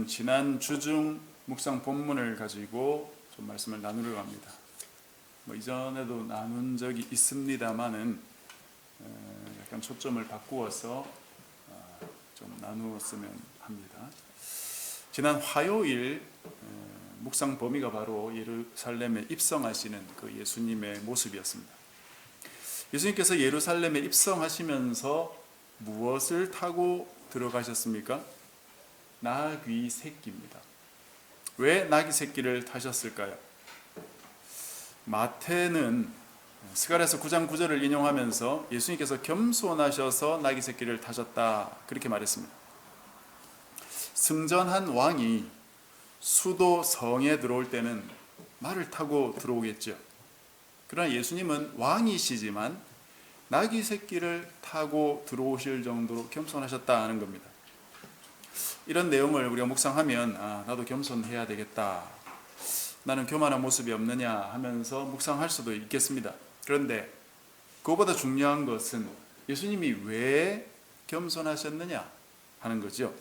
오늘은 지난 주중 묵상 본문을 가지고 좀 말씀을 나누려고 합니다. 이전에도 나눈 적이 있습니다만은 약간 초점을 바꾸어서 좀 나누었으면 합니다. 지난 화요일 묵상 범위가 바로 예루살렘에 입성하시는 그 예수님의 모습이었습니다. 예수님께서 예루살렘에 입성하시면서 무엇을 타고 들어가셨습니까? 나귀 새끼입니다. 왜 나귀 새끼를 타셨을까요? 마태는 스가랴서 9장 9절을 인용하면서 예수님께서 겸손하셔서 나귀 새끼를 타셨다 그렇게 말했습니다. 승전한 왕이 수도 성에 들어올 때는 말을 타고 들어오겠죠. 그러나 예수님은 왕이시지만 나귀 새끼를 타고 들어오실 정도로 겸손하셨다는 겁니다. 이런 내용을 우리가 묵상하면 나도 겸손해야 되겠다, 나는 교만한 모습이 없느냐 하면서 묵상할 수도 있겠습니다. 그런데 그것보다 중요한 것은 예수님이 왜 겸손하셨느냐 하는 거죠.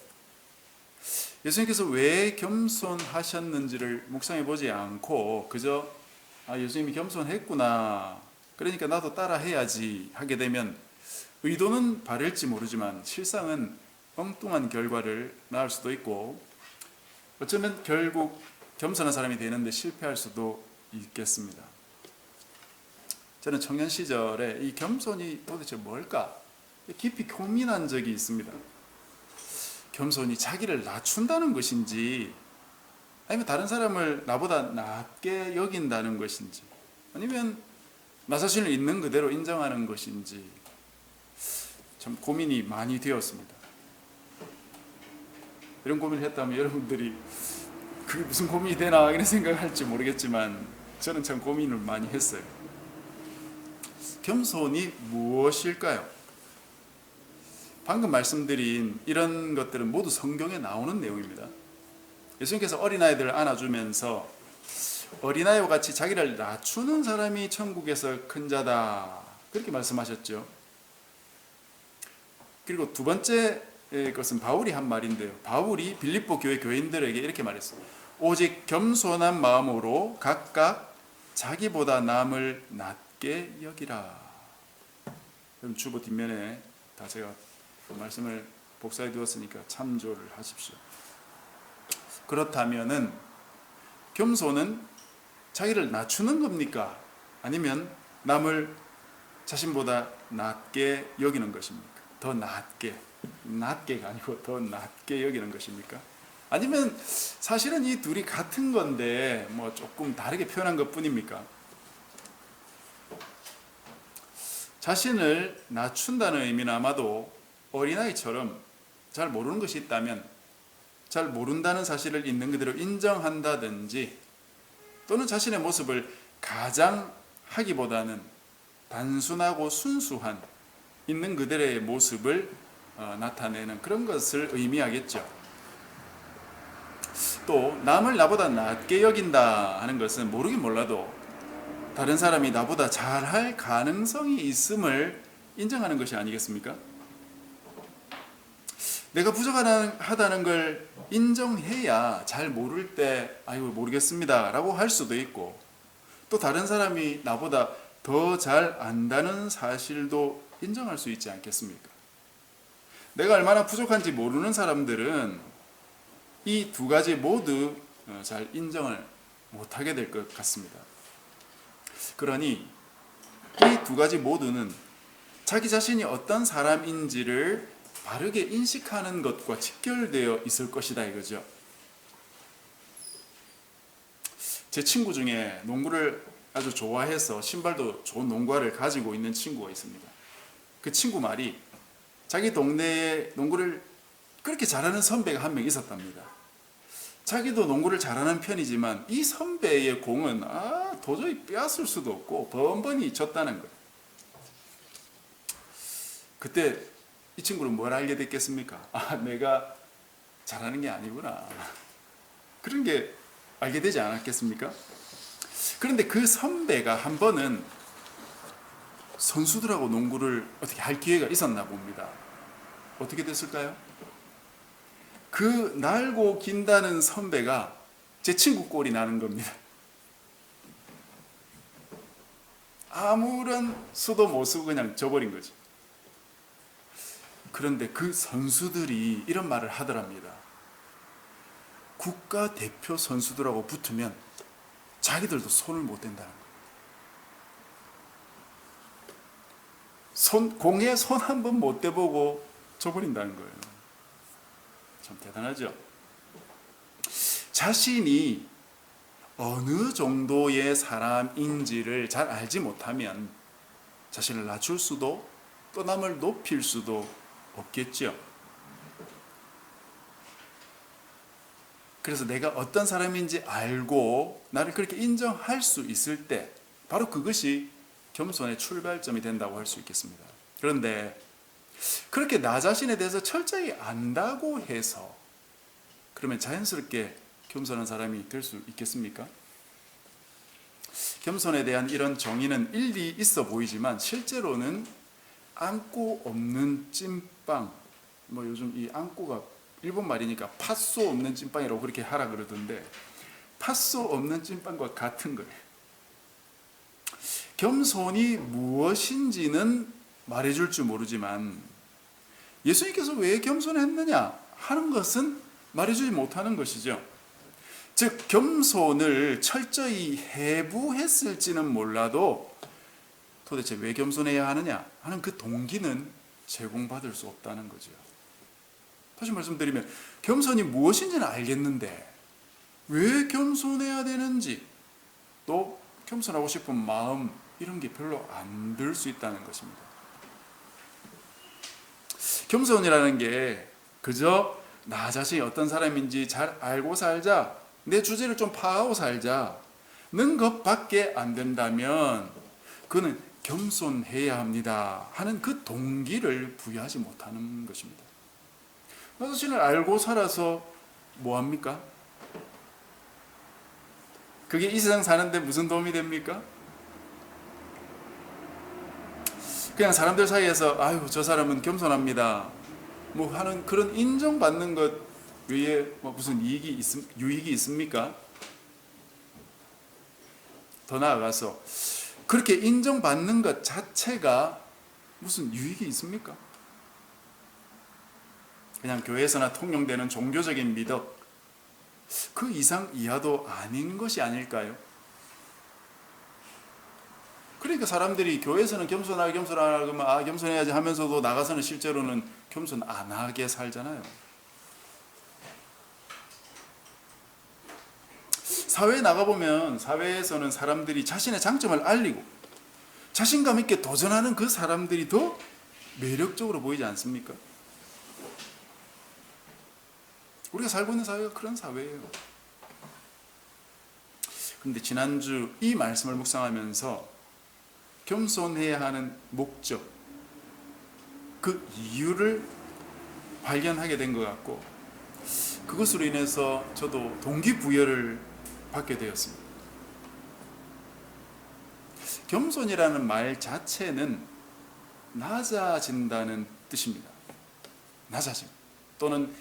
예수님께서 왜 겸손하셨는지를 묵상해 보지 않고 그저 예수님이 겸손했구나, 그러니까 나도 따라 해야지 하게 되면 의도는 바를지 모르지만 실상은 엉뚱한 결과를 낳을 수도 있고 어쩌면 결국 겸손한 사람이 되는데 실패할 수도 있겠습니다. 저는 청년 시절에 이 겸손이 도대체 뭘까 깊이 고민한 적이 있습니다. 겸손이 자기를 낮춘다는 것인지, 아니면 다른 사람을 나보다 낮게 여긴다는 것인지, 아니면 나 자신을 있는 그대로 인정하는 것인지 참 고민이 많이 되었습니다. 이런 고민을 했다면 여러분들이 그게 무슨 고민이 되나 이런 생각을 할지 모르겠지만 저는 참 고민을 많이 했어요. 겸손이 무엇일까요? 방금 말씀드린 이런 것들은 모두 성경에 나오는 내용입니다. 예수님께서 어린아이들을 안아주면서 어린아이와 같이 자기를 낮추는 사람이 천국에서 큰 자다 그렇게 말씀하셨죠. 그리고 두 번째 것은 바울이 한 말인데요. 바울이 빌립보 교회 교인들에게 이렇게 말했습니다. 오직 겸손한 마음으로 각각 자기보다 남을 낮게 여기라. 그럼 주보 뒷면에 다 제가 그 말씀을 복사해 두었으니까 참조를 하십시오. 그렇다면은 겸손은 자기를 낮추는 겁니까? 아니면 남을 자신보다 낮게 여기는 것입니까? 더 낮게가 아니고 더 낮게 여기는 것입니까? 아니면 사실은 이 둘이 같은 건데 조금 다르게 표현한 것 뿐입니까? 자신을 낮춘다는 의미는 아마도 어린아이처럼 잘 모르는 것이 있다면 잘 모른다는 사실을 있는 그대로 인정한다든지, 또는 자신의 모습을 가장하기보다는 단순하고 순수한 있는 그대로의 모습을 나타내는 그런 것을 의미하겠죠. 또 남을 나보다 낮게 여긴다 하는 것은 모르긴 몰라도 다른 사람이 나보다 잘할 가능성이 있음을 인정하는 것이 아니겠습니까? 내가 부족하다는 걸 인정해야 잘 모를 때 모르겠습니다 라고 할 수도 있고, 또 다른 사람이 나보다 더 잘 안다는 사실도 인정할 수 있지 않겠습니까? 내가 얼마나 부족한지 모르는 사람들은 이 두 가지 모두 잘 인정을 못하게 될 것 같습니다. 그러니 이 두 가지 모두는 자기 자신이 어떤 사람인지를 바르게 인식하는 것과 직결되어 있을 것이다 이거죠. 제 친구 중에 농구를 아주 좋아해서 신발도 좋은 농구화를 가지고 있는 친구가 있습니다. 그 친구 말이 자기 동네에 농구를 그렇게 잘하는 선배가 한 명 있었답니다. 자기도 농구를 잘하는 편이지만 이 선배의 공은 도저히 빼앗을 수도 없고 번번이 졌다는 거예요. 그때 이 친구는 뭘 알게 됐겠습니까? 내가 잘하는 게 아니구나, 그런 게 알게 되지 않았겠습니까? 그런데 그 선배가 한 번은 선수들하고 농구를 어떻게 할 기회가 있었나 봅니다. 어떻게 됐을까요? 그 날고 긴다는 선배가 제 친구 꼴이 나는 겁니다. 아무런 수도 못 쓰고 그냥 져버린 거죠. 그런데 그 선수들이 이런 말을 하더랍니다. 국가대표 선수들하고 붙으면 자기들도 손을 못 댄다는 거예요. 공에 손 한 번 못 대보고 져버린다는 거예요. 참 대단하죠. 자신이 어느 정도의 사람인지를 잘 알지 못하면 자신을 낮출 수도 또 남을 높일 수도 없겠죠. 그래서 내가 어떤 사람인지 알고 나를 그렇게 인정할 수 있을 때 바로 그것이 겸손의 출발점이 된다고 할 수 있겠습니다. 그런데 그렇게 나 자신에 대해서 철저히 안다고 해서 그러면 자연스럽게 겸손한 사람이 될 수 있겠습니까? 겸손에 대한 이런 정의는 일리 있어 보이지만 실제로는 안고 없는 찐빵, 뭐 요즘 이 안고가 일본 말이니까 팥소 없는 찐빵이라고 그렇게 하라 그러던데 팥소 없는 찐빵과 같은 거예요. 겸손이 무엇인지는 말해줄 줄 모르지만 예수님께서 왜 겸손했느냐 하는 것은 말해주지 못하는 것이죠. 즉 겸손을 철저히 해부했을지는 몰라도 도대체 왜 겸손해야 하느냐 하는 그 동기는 제공받을 수 없다는 거죠. 다시 말씀드리면 겸손이 무엇인지는 알겠는데 왜 겸손해야 되는지 또 겸손하고 싶은 마음 이런 게 별로 안 들 수 있다는 것입니다. 겸손이라는 게 그저 나 자신이 어떤 사람인지 잘 알고 살자, 내 주제를 좀 파악하고 살자는 것밖에 안 된다면 그는 겸손해야 합니다 하는 그 동기를 부여하지 못하는 것입니다. 나 자신을 알고 살아서 뭐합니까? 그게 이 세상 사는데 무슨 도움이 됩니까? 그냥 사람들 사이에서 아유 저 사람은 겸손합니다 뭐 하는 그런 인정받는 것 외에 뭐 무슨 유익이 있습니까? 더 나아가서 그렇게 인정받는 것 자체가 무슨 유익이 있습니까? 그냥 교회에서나 통용되는 종교적인 미덕 그 이상 이하도 아닌 것이 아닐까요? 그러니까 사람들이 교회에서는 겸손하게 그러면 아 겸손해야지 하면서도 나가서는 실제로는 겸손 안 하게 살잖아요. 사회에 나가보면 사회에서는 사람들이 자신의 장점을 알리고 자신감 있게 도전하는 그 사람들이 더 매력적으로 보이지 않습니까? 우리가 살고 있는 사회가 그런 사회예요. 그런데 지난주 이 말씀을 묵상하면서 겸손해야 하는 목적, 그 이유를 발견하게 된 것 같고 그것으로 인해서 저도 동기부여를 받게 되었습니다. 겸손이라는 말 자체는 낮아진다는 뜻입니다. 낮아짐 또는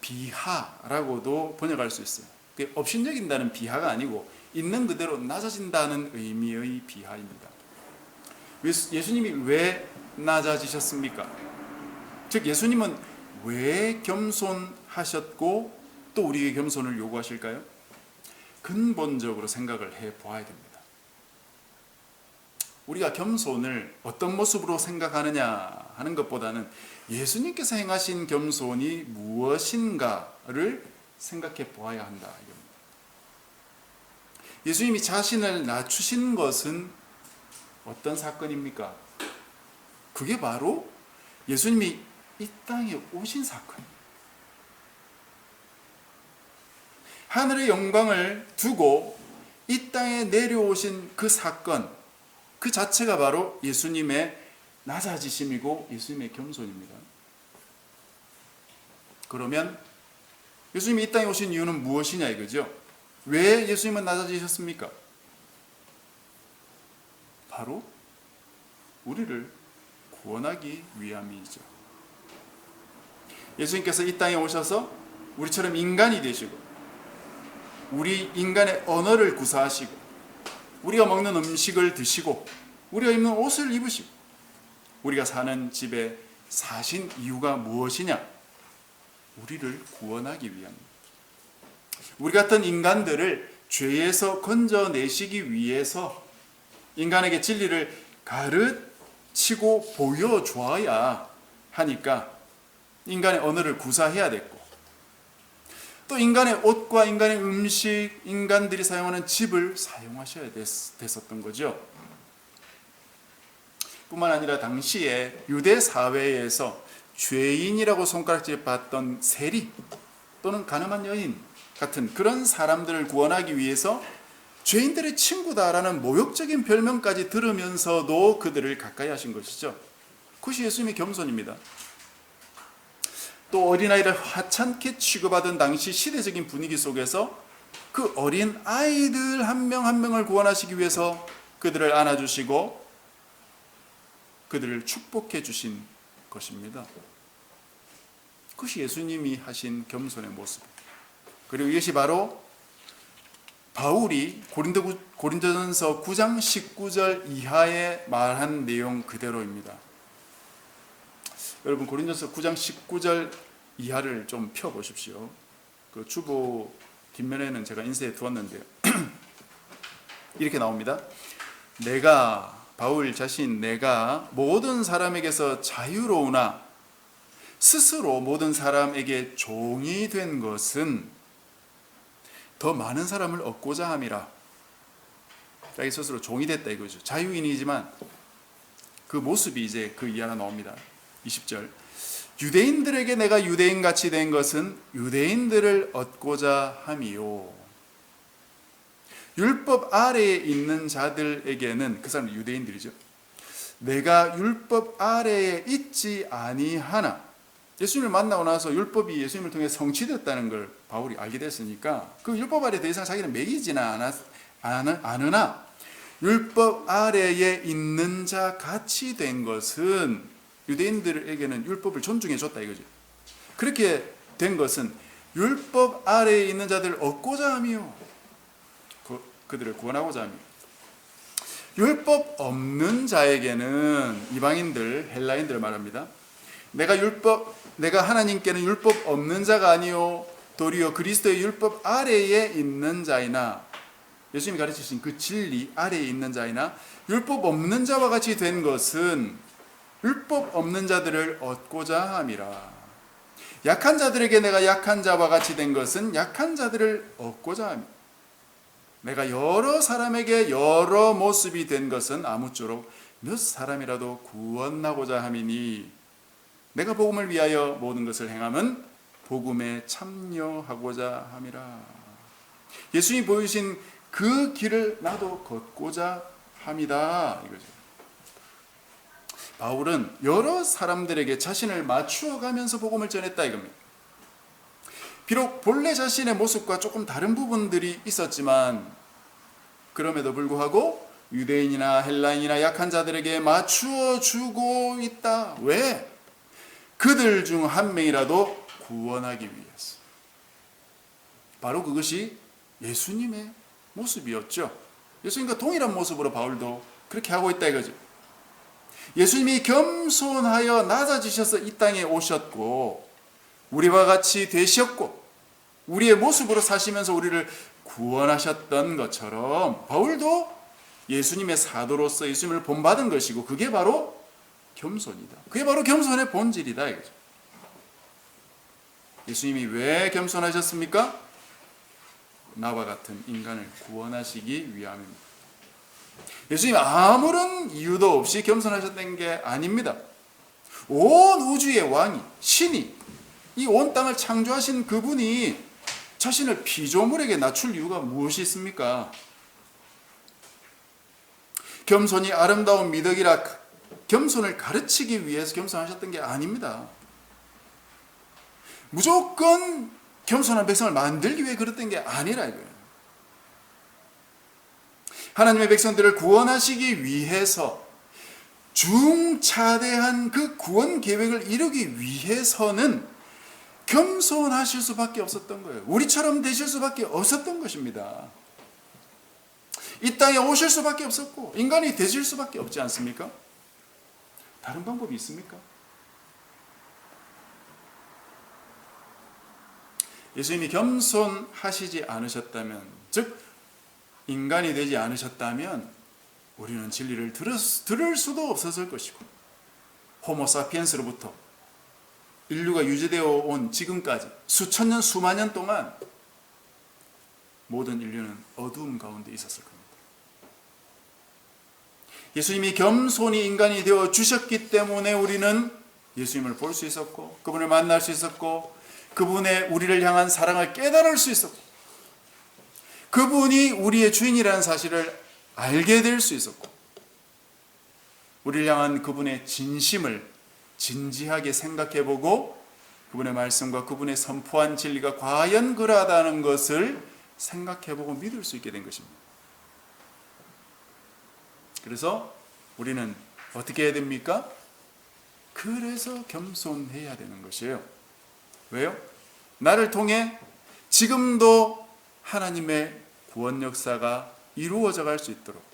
비하라고도 번역할 수 있어요. 업신여긴다는 비하가 아니고 있는 그대로 낮아진다는 의미의 비하입니다. 예수님이 왜 낮아지셨습니까? 즉 예수님은 왜 겸손하셨고 또 우리에게 겸손을 요구하실까요? 근본적으로 생각을 해보아야 됩니다. 우리가 겸손을 어떤 모습으로 생각하느냐 하는 것보다는 예수님께서 행하신 겸손이 무엇인가를 생각해 보아야 한다. 예수님이 자신을 낮추신 것은 어떤 사건입니까? 그게 바로 예수님이 이 땅에 오신 사건입니다. 하늘의 영광을 두고 이 땅에 내려오신 그 사건, 그 자체가 바로 예수님의 낮아지심이고 예수님의 겸손입니다. 그러면 예수님이 이 땅에 오신 이유는 무엇이냐 이거죠? 왜 예수님은 낮아지셨습니까? 바로 우리를 구원하기 위함이죠. 예수님께서 이 땅에 오셔서 우리처럼 인간이 되시고 우리 인간의 언어를 구사하시고 우리가 먹는 음식을 드시고 우리가 입는 옷을 입으시고 우리가 사는 집에 사신 이유가 무엇이냐? 우리를 구원하기 위함입니다. 우리 같은 인간들을 죄에서 건져내시기 위해서 인간에게 진리를 가르치고 보여줘야 하니까 인간의 언어를 구사해야 됐고 또 인간의 옷과 인간의 음식, 인간들이 사용하는 집을 사용하셔야 됐었던 거죠. 뿐만 아니라 당시에 유대 사회에서 죄인이라고 손가락질 받던 세리 또는 가늠한 여인 같은 그런 사람들을 구원하기 위해서 죄인들의 친구다라는 모욕적인 별명까지 들으면서도 그들을 가까이 하신 것이죠. 그것이 예수님의 겸손입니다. 또 어린아이를 하찮게 취급하던 당시 시대적인 분위기 속에서 그 어린 아이들 한 명 한 명을 구원하시기 위해서 그들을 안아주시고 그들을 축복해 주신 것입니다. 그것이 예수님이 하신 겸손의 모습. 그리고 이것이 바로 바울이 고린도전서 9장 19절 이하에 말한 내용 그대로입니다. 여러분 고린도전서 9장 19절 이하를 좀 펴보십시오. 그 주보 뒷면에는 제가 인쇄해 두었는데요. 이렇게 나옵니다. 바울 자신 내가 모든 사람에게서 자유로우나 스스로 모든 사람에게 종이 된 것은 더 많은 사람을 얻고자 함이라. 자기 스스로 종이 됐다 이거죠. 자유인이지만 그 모습이 이제 그 이하로 나옵니다. 20절 유대인들에게 내가 유대인같이 된 것은 유대인들을 얻고자 함이요. 율법 아래에 있는 자들에게는 그 사람은 유대인들이죠. 내가 율법 아래에 있지 아니하나. 예수님을 만나고 나서 율법이 예수님을 통해 성취됐다는 걸 바울이 알게 됐으니까 그 율법 아래에 더 이상 자기는 매이지는 않으나 율법 아래에 있는 자 같이 된 것은 유대인들에게는 율법을 존중해 줬다 이거죠. 그렇게 된 것은 율법 아래에 있는 자들을 얻고자 함이요. 그들을 구원하고자 함이요. 율법 없는 자에게는 이방인들, 헬라인들을 말합니다. 내가 하나님께는 율법 없는 자가 아니요 도리어 그리스도의 율법 아래에 있는 자이나 예수님이 가르치신 그 진리 아래에 있는 자이나 율법 없는 자와 같이 된 것은 율법 없는 자들을 얻고자 함이라. 약한 자들에게 내가 약한 자와 같이 된 것은 약한 자들을 얻고자 함이라. 내가 여러 사람에게 여러 모습이 된 것은 아무쪼록 몇 사람이라도 구원하고자 함이니 내가 복음을 위하여 모든 것을 행함은 복음에 참여하고자 함이라. 예수님이 보이신 그 길을 나도 걷고자 함이다 이거죠. 바울은 여러 사람들에게 자신을 맞추어 가면서 복음을 전했다 이겁니다. 비록 본래 자신의 모습과 조금 다른 부분들이 있었지만 그럼에도 불구하고 유대인이나 헬라인이나 약한 자들에게 맞추어 주고 있다. 왜? 그들 중 한 명이라도 구원하기 위해서. 바로 그것이 예수님의 모습이었죠. 예수님과 동일한 모습으로 바울도 그렇게 하고 있다 이거죠. 예수님이 겸손하여 낮아지셔서 이 땅에 오셨고 우리와 같이 되셨고 우리의 모습으로 사시면서 우리를 구원하셨던 것처럼 바울도 예수님의 사도로서 예수님을 본받은 것이고 그게 바로 겸손이다. 그게 바로 겸손의 본질이다 이거죠. 예수님이 왜 겸손하셨습니까? 나와 같은 인간을 구원하시기 위함입니다. 예수님이 아무런 이유도 없이 겸손하셨던 게 아닙니다. 온 우주의 왕이 신이 이 온 땅을 창조하신 그분이 자신을 피조물에게 낮출 이유가 무엇이 있습니까? 겸손이 아름다운 미덕이라 겸손을 가르치기 위해서 겸손하셨던 게 아닙니다. 무조건 겸손한 백성을 만들기 위해 그랬던 게 아니라 이거예요. 하나님의 백성들을 구원하시기 위해서 중차대한 그 구원 계획을 이루기 위해서는 겸손하실 수밖에 없었던 거예요. 우리처럼 되실 수밖에 없었던 것입니다. 이 땅에 오실 수밖에 없었고 인간이 되실 수밖에 없지 않습니까? 다른 방법이 있습니까? 예수님이 겸손하시지 않으셨다면, 즉 인간이 되지 않으셨다면 우리는 진리를 들을 수도 없었을 것이고, 호모사피엔스로부터 인류가 유지되어 온 지금까지 수천 년 수만 년 동안 모든 인류는 어두움 가운데 있었을 겁니다. 예수님이 겸손히 인간이 되어 주셨기 때문에 우리는 예수님을 볼 수 있었고, 그분을 만날 수 있었고, 그분의 우리를 향한 사랑을 깨달을 수 있었고, 그분이 우리의 주인이라는 사실을 알게 될 수 있었고, 우리를 향한 그분의 진심을 진지하게 생각해보고 그분의 말씀과 그분의 선포한 진리가 과연 그러하다는 것을 생각해보고 믿을 수 있게 된 것입니다. 그래서 우리는 어떻게 해야 됩니까? 그래서 겸손해야 되는 것이에요. 왜요? 나를 통해 지금도 하나님의 구원 역사가 이루어져 갈 수 있도록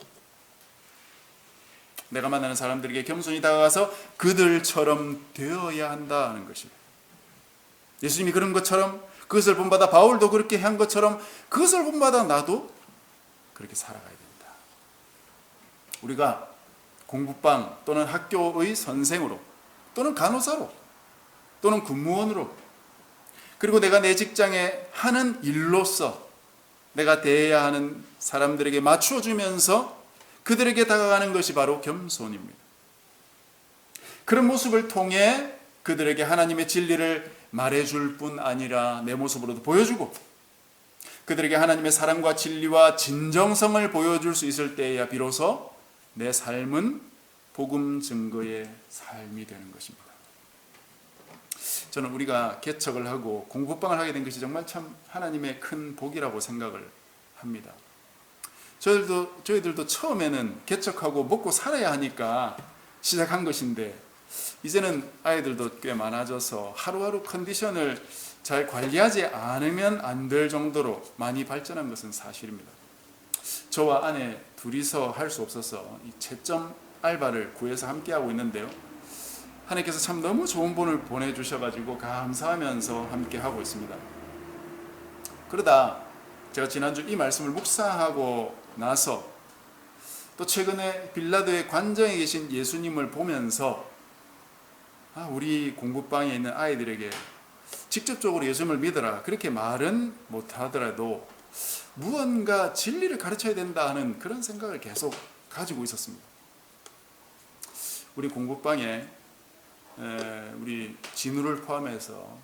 내가 만나는 사람들에게 겸손히 다가가서 그들처럼 되어야 한다는 것이에요. 예수님이 그런 것처럼, 그것을 본받아 바울도 그렇게 한 것처럼, 그것을 본받아 나도 그렇게 살아가야 됩니다. 우리가 공부방 또는 학교의 선생으로 또는 간호사로 또는 근무원으로, 그리고 내가 내 직장에 하는 일로서 내가 대해야 하는 사람들에게 맞춰주면서 그들에게 다가가는 것이 바로 겸손입니다. 그런 모습을 통해 그들에게 하나님의 진리를 말해줄 뿐 아니라 내 모습으로도 보여주고, 그들에게 하나님의 사랑과 진리와 진정성을 보여줄 수 있을 때에야 비로소 내 삶은 복음 증거의 삶이 되는 것입니다. 저는 우리가 개척을 하고 공부방을 하게 된 것이 정말 참 하나님의 큰 복이라고 생각을 합니다. 저희들도 처음에는 개척하고 먹고 살아야 하니까 시작한 것인데, 이제는 아이들도 꽤 많아져서 하루하루 컨디션을 잘 관리하지 않으면 안 될 정도로 많이 발전한 것은 사실입니다. 저와 아내 둘이서 할 수 없어서 이 채점 알바를 구해서 함께하고 있는데요, 하나님께서 참 너무 좋은 분을 보내주셔가지고 감사하면서 함께하고 있습니다. 그러다 제가 지난주 이 말씀을 묵상하고 나서 또 최근에 빌라도의 관정에 계신 예수님을 보면서 우리 공부방에 있는 아이들에게 직접적으로 예수님을 믿어라 그렇게 말은 못하더라도 무언가 진리를 가르쳐야 된다 하는 그런 생각을 계속 가지고 있었습니다. 우리 공부방에 우리 진우를 포함해서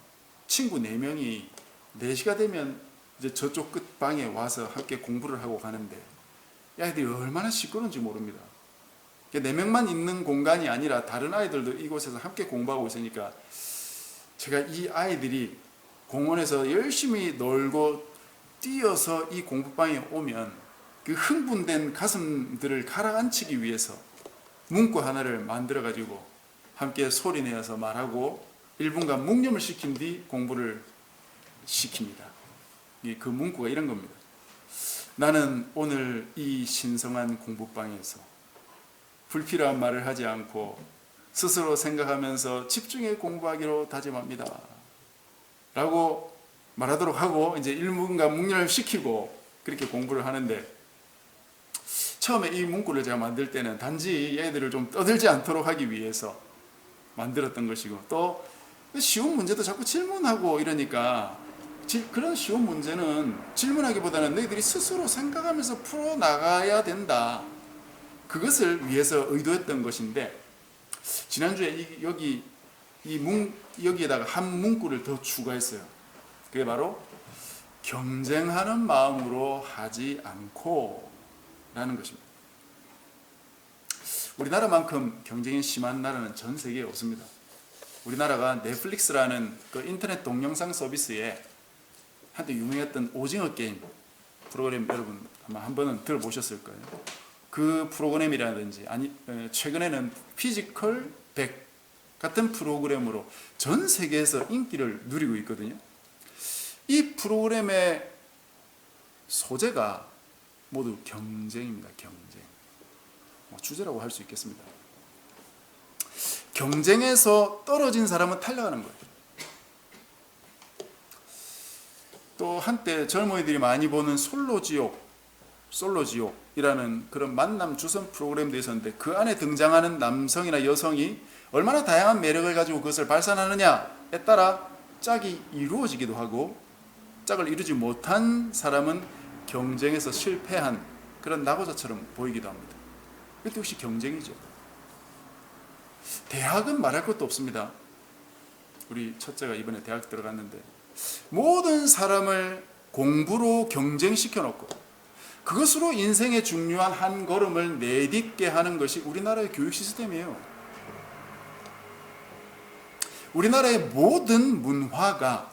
친구 4명이 4시가 되면 이제 저쪽 끝 방에 와서 함께 공부를 하고 가는데, 아이들이 얼마나 시끄러운지 모릅니다. 4명만 있는 공간이 아니라 다른 아이들도 이곳에서 함께 공부하고 있으니까 제가 이 아이들이 공원에서 열심히 놀고 뛰어서 이 공부방에 오면 그 흥분된 가슴들을 가라앉히기 위해서 문구 하나를 만들어 가지고 함께 소리내어서 말하고 1분간 묵념을 시킨 뒤 공부를 시킵니다. 그 문구가 이런 겁니다. 나는 오늘 이 신성한 공부방에서 불필요한 말을 하지 않고 스스로 생각하면서 집중해 공부하기로 다짐합니다 라고 말하도록 하고 이제 1분간 묵념을 시키고 그렇게 공부를 하는데, 처음에 이 문구를 제가 만들 때는 단지 얘들을 좀 떠들지 않도록 하기 위해서 만들었던 것이고, 또 쉬운 문제도 자꾸 질문하고 이러니까 그런 쉬운 문제는 질문하기보다는 너희들이 스스로 생각하면서 풀어나가야 된다, 그것을 위해서 의도했던 것인데, 지난주에 여기에다가 한 문구를 더 추가했어요. 그게 바로 경쟁하는 마음으로 하지 않고 라는 것입니다. 우리나라만큼 경쟁이 심한 나라는 전 세계에 없습니다. 우리나라가 넷플릭스라는 그 인터넷 동영상 서비스에 한때 유명했던 오징어 게임 프로그램, 여러분 아마 한 번은 들어보셨을 거예요. 그 프로그램이라든지 최근에는 피지컬 100 같은 프로그램으로 전 세계에서 인기를 누리고 있거든요. 이 프로그램의 소재가 모두 경쟁입니다. 경쟁. 주제라고 할 수 있겠습니다. 경쟁에서 떨어진 사람은 탈락하는 거예요. 또 한때 젊은이들이 많이 보는 솔로지옥이라는 그런 만남 주선 프로그램도 있었는데, 그 안에 등장하는 남성이나 여성이 얼마나 다양한 매력을 가지고 그것을 발산하느냐에 따라 짝이 이루어지기도 하고, 짝을 이루지 못한 사람은 경쟁에서 실패한 그런 낙오자처럼 보이기도 합니다. 이것도 역시 경쟁이죠. 대학은 말할 것도 없습니다. 우리 첫째가 이번에 대학 들어갔는데 모든 사람을 공부로 경쟁시켜 놓고 그것으로 인생의 중요한 한 걸음을 내딛게 하는 것이 우리나라의 교육 시스템이에요. 우리나라의 모든 문화가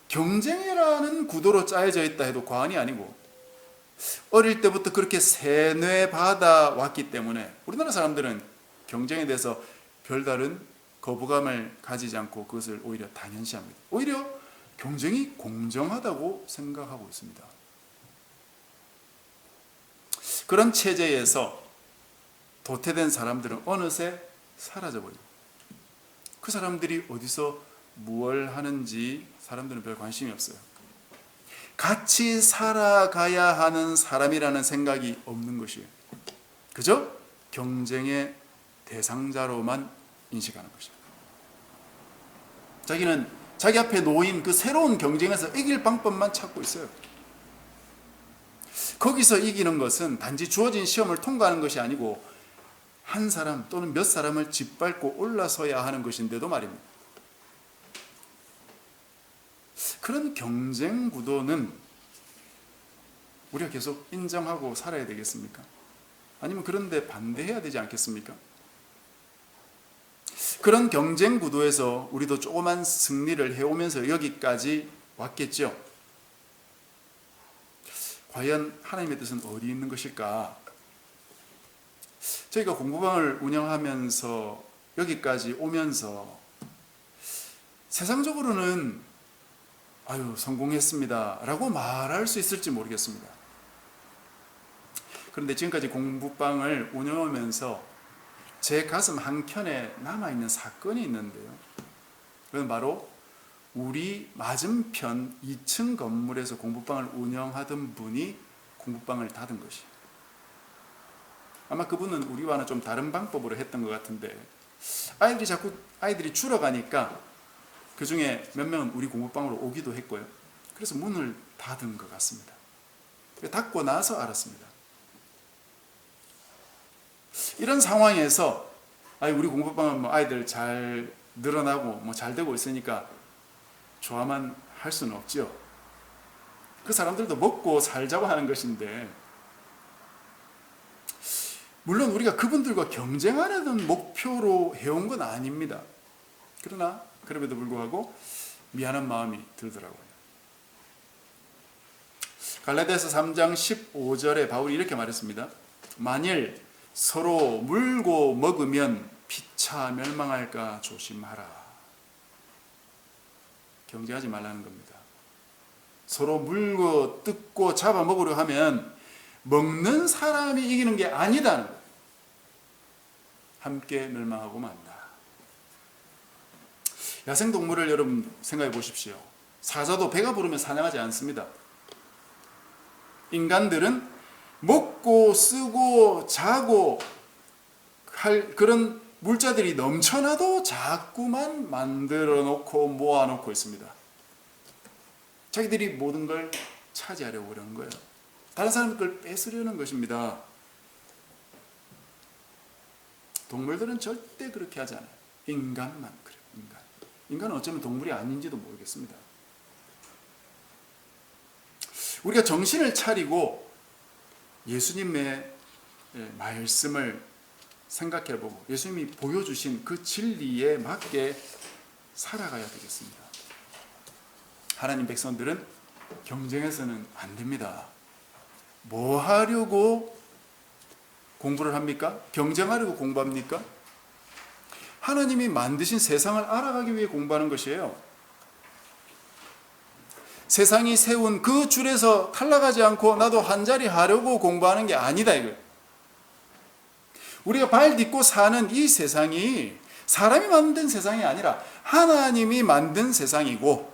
경쟁이라는 구도로 짜여져 있다 해도 과언이 아니고, 어릴 때부터 그렇게 세뇌받아 왔기 때문에 우리나라 사람들은 경쟁에 대해서 별다른 거부감을 가지지 않고 그것을 오히려 당연시합니다. 오히려 경쟁이 공정하다고 생각하고 있습니다. 그런 체제에서 도태된 사람들은 어느새 사라져버립니다. 그 사람들이 어디서 무엇을 하는지 사람들은 별 관심이 없어요. 같이 살아가야 하는 사람이라는 생각이 없는 것이에요. 그저 경쟁의 대상자로만 인식하는 것입니다. 자기는 자기 앞에 놓인 그 새로운 경쟁에서 이길 방법만 찾고 있어요. 거기서 이기는 것은 단지 주어진 시험을 통과하는 것이 아니고 한 사람 또는 몇 사람을 짓밟고 올라서야 하는 것인데도 말입니다. 그런 경쟁 구도는 우리가 계속 인정하고 살아야 되겠습니까? 아니면 그런데 반대해야 되지 않겠습니까? 그런 경쟁 구도에서 우리도 조그만 승리를 해오면서 여기까지 왔겠죠. 과연 하나님의 뜻은 어디 있는 것일까? 저희가 공부방을 운영하면서 여기까지 오면서 세상적으로는 아유 성공했습니다 라고 말할 수 있을지 모르겠습니다. 그런데 지금까지 공부방을 운영하면서 제 가슴 한켠에 남아있는 사건이 있는데요, 그건 바로 우리 맞은편 2층 건물에서 공부방을 운영하던 분이 공부방을 닫은 것이에요. 아마 그분은 우리와는 좀 다른 방법으로 했던 것 같은데, 아이들이 줄어가니까 그 중에 몇 명은 우리 공부방으로 오기도 했고요. 그래서 문을 닫은 것 같습니다. 닫고 나서 알았습니다. 이런 상황에서 우리 공부방은 아이들 잘 늘어나고 잘 되고 있으니까 좋아만 할 수는 없지요. 그 사람들도 먹고 살자고 하는 것인데, 물론 우리가 그분들과 경쟁하려는 목표로 해온 건 아닙니다. 그러나 그럼에도 불구하고 미안한 마음이 들더라고요. 갈라디아서 3장 15절에 바울이 이렇게 말했습니다. 만일 서로 물고 먹으면 피차 멸망할까 조심하라. 경쟁하지 말라는 겁니다. 서로 물고 뜯고 잡아먹으려 하면 먹는 사람이 이기는 게 아니다는 거예요. 함께 멸망하고 만다. 야생동물을 여러분 생각해 보십시오. 사자도 배가 부르면 사냥하지 않습니다. 인간들은 먹고 쓰고 자고 할 그런 물자들이 넘쳐나도 자꾸만 만들어 놓고 모아 놓고 있습니다. 자기들이 모든 걸 차지하려고 그러는 거예요. 다른 사람 걸 뺏으려는 것입니다. 동물들은 절대 그렇게 하지 않아요. 인간만 그래요. 인간은 어쩌면 동물이 아닌지도 모르겠습니다. 우리가 정신을 차리고 예수님의 말씀을 생각해보고 예수님이 보여주신 그 진리에 맞게 살아가야 되겠습니다. 하나님 백성들은 경쟁해서는 안 됩니다. 뭐 하려고 공부를 합니까? 경쟁하려고 공부합니까? 하나님이 만드신 세상을 알아가기 위해 공부하는 것이에요. 세상이 세운 그 줄에서 탈락하지 않고 나도 한 자리 하려고 공부하는 게 아니다 이거예요. 우리가 발 딛고 사는 이 세상이 사람이 만든 세상이 아니라 하나님이 만든 세상이고,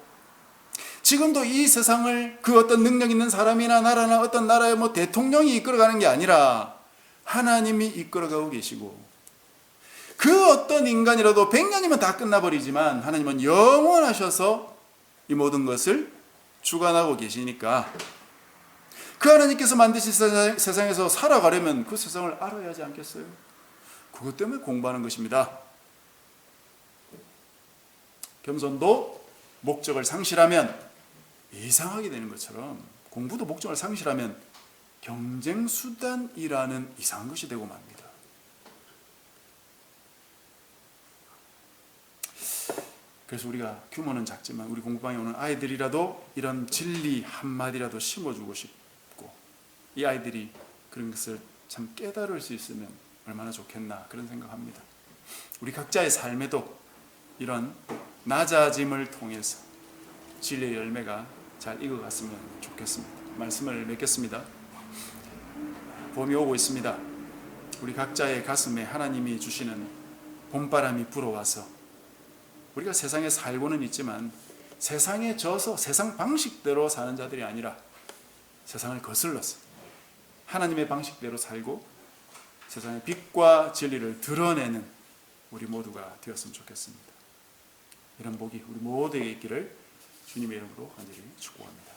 지금도 이 세상을 그 어떤 능력 있는 사람이나 나라나 어떤 나라의 대통령이 이끌어가는 게 아니라 하나님이 이끌어가고 계시고, 그 어떤 인간이라도 100년이면 다 끝나버리지만 하나님은 영원하셔서 이 모든 것을 주관하고 계시니까 그 하나님께서 만드신 세상에서 살아가려면 그 세상을 알아야 하지 않겠어요? 그것 때문에 공부하는 것입니다. 겸손도 목적을 상실하면 이상하게 되는 것처럼 공부도 목적을 상실하면 경쟁수단이라는 이상한 것이 되고 맙니다. 그래서 우리가 규모는 작지만 우리 공부방에 오는 아이들이라도 이런 진리 한마디라도 심어주고 싶고, 이 아이들이 그런 것을 참 깨달을 수 있으면 얼마나 좋겠나 그런 생각합니다. 우리 각자의 삶에도 이런 낮아짐을 통해서 진리의 열매가 잘 익어갔으면 좋겠습니다. 말씀을 맺겠습니다. 봄이 오고 있습니다. 우리 각자의 가슴에 하나님이 주시는 봄바람이 불어와서 우리가 세상에 살고는 있지만 세상에 져서 세상 방식대로 사는 자들이 아니라 세상을 거슬러서 하나님의 방식대로 살고 세상의 빛과 진리를 드러내는 우리 모두가 되었으면 좋겠습니다. 이런 복이 우리 모두에게 있기를 주님의 이름으로 간절히 축복합니다.